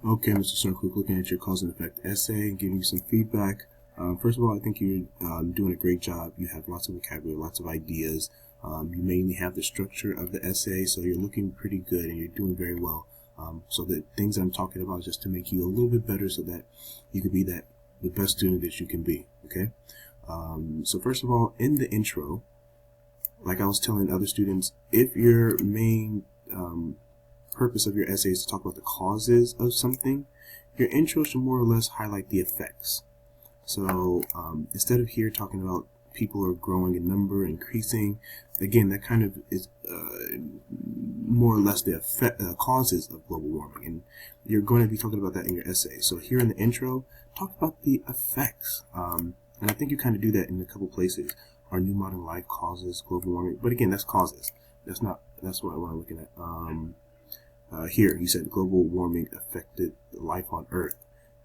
Okay, Mr. Circle, looking at your cause and effect essay and giving you some feedback. First of all, I think you're doing a great job. You have lots of vocabulary, lots of ideas. You mainly have the structure of the essay, so you're looking pretty good and you're doing very well. So the things I'm talking about is just to make you a little bit better so that you can be the best student that you can be. Okay. So first of all, in the intro, like I was telling other students, if your main purpose of your essay is to talk about the causes of something, your intro should more or less highlight the effects. So instead of here talking about people are growing in number, increasing, again, that kind of is more or less the causes of global warming, and you're going to be talking about that in your essay. So here in the intro, talk about the effects, and I think you kind of do that in a couple places. Our new modern life causes global warming, but again, that's causes. That's what I'm looking at. Here, you said global warming affected life on Earth.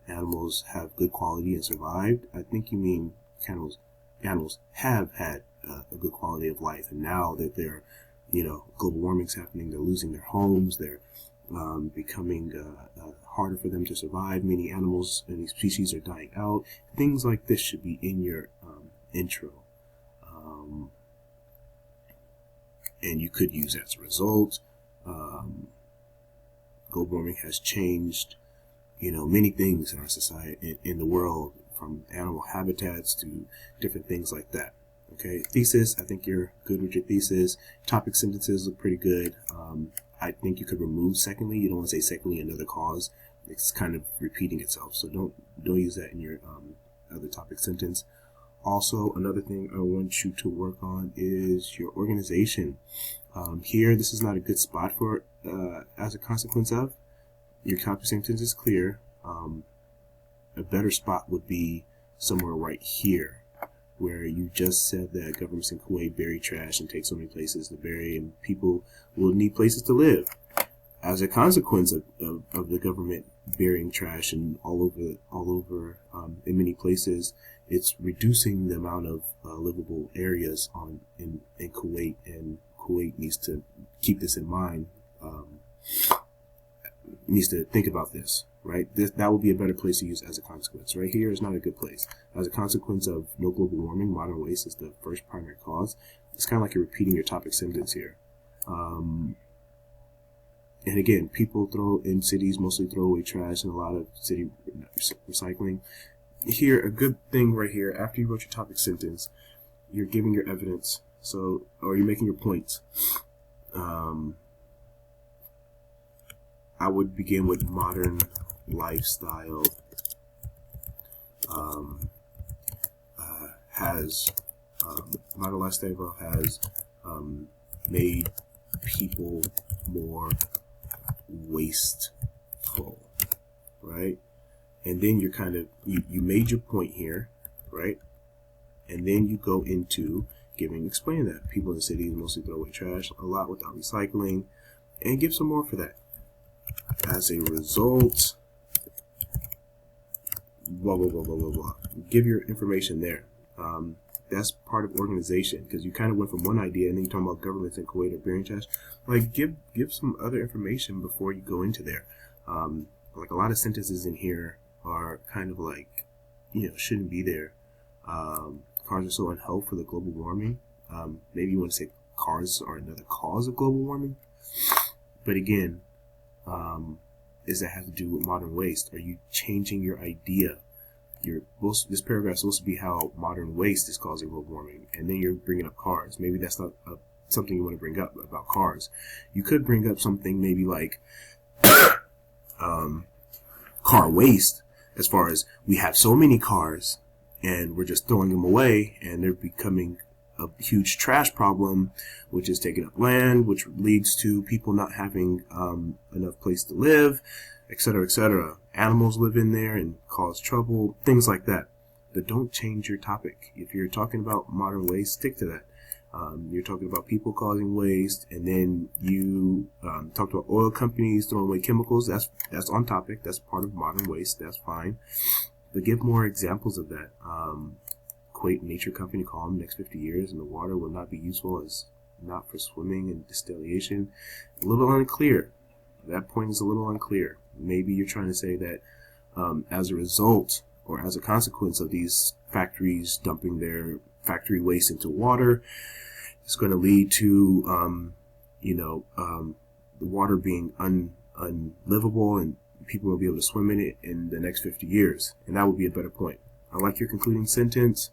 Animals have good quality and survived. I think you mean animals have had a good quality of life, and now that they're, global warming's happening, they're losing their homes, they're becoming harder for them to survive. Many animals and these species are dying out. Things like this should be in your intro. And you could use as a result. Global warming has changed, many things in our society, in the world, from animal habitats to different things like that. Okay, thesis, I think you're good with your thesis. Topic sentences look pretty good. I think you could remove secondly. You don't want to say secondly another cause. It's kind of repeating itself, so don't use that in your other topic sentence. Also, another thing I want you to work on is your organization. Here, this is not a good spot for as a consequence of. Your topic sentence is clear. A better spot would be somewhere right here, where you just said that governments in Kuwait bury trash and take so many places to bury, and people will need places to live. As a consequence of the government burying trash and all over in many places, it's reducing the amount of livable areas in Kuwait, and Kuwait needs to keep this in mind. Needs to think about this, right? That would be a better place to use as a consequence. Right here is not a good place. As a consequence of no global warming, modern waste is the first primary cause. It's kind of like you're repeating your topic sentence here. And again, people in cities mostly throw away trash and a lot of city recycling. Here, a good thing right here, after you wrote your topic sentence, you're giving your evidence, or you're making your points. I would begin with modern lifestyle modern lifestyle has made people more wasteful, right? And then you're kind of you made your point here, right? And then you go into explaining that people in the cities mostly throw away trash a lot without recycling, and give some more for that. As a result, blah blah blah blah blah blah. Give your information there. That's part of organization, because you kind of went from one idea and then you're talking about governments in Kuwait or burying trash. Like, give some other information before you go into there. Like, a lot of sentences in here are kind of like, shouldn't be there. Cars are so unhelpful for the global warming. Maybe you want to say cars are another cause of global warming. But again, does that have to do with modern waste? Are you changing your idea? This paragraph is supposed to be how modern waste is causing global warming, and then you're bringing up cars. Maybe that's not something you want to bring up about cars. You could bring up something maybe like car waste, as far as we have so many cars and we're just throwing them away, and they're becoming a huge trash problem, which is taking up land, which leads to people not having enough place to live, etc., etc. Animals live in there and cause trouble, things like that. But don't change your topic. If you're talking about modern waste, stick to that. You're talking about people causing waste, and then you talked about oil companies throwing away chemicals. That's on topic. That's part of modern waste. That's fine. But give more examples of that. Kuwait Nature Company calm next 50 years, and the water will not be useful as not for swimming and distillation. A little unclear. That point is a little unclear. Maybe you're trying to say that as a result or as a consequence of these factories dumping their factory waste into water, it's going to lead to the water being unlivable, and people will be able to swim in it in the next 50 years. And that would be a better point. I like your concluding sentence.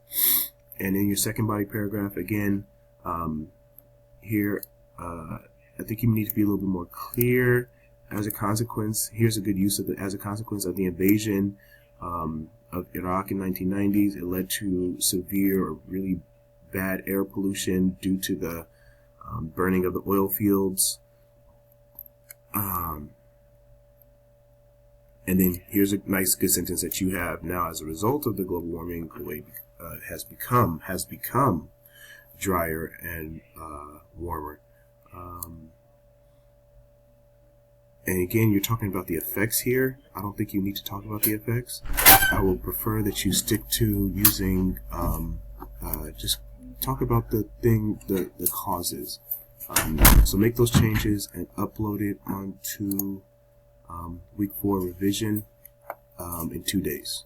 And in your second body paragraph, again, here, I think you need to be a little bit more clear. As a consequence, here's a good use of the, as a consequence of the invasion of Iraq in 1990s, it led to severe or really bad air pollution due to the burning of the oil fields. And then here's a nice good sentence that you have now. As a result of the global warming, Kuwait has become drier and warmer. And again, you're talking about the effects here. I don't think you need to talk about the effects. I would prefer that you stick to using just talk about the causes. So make those changes and upload it onto week 4 revision in 2 days.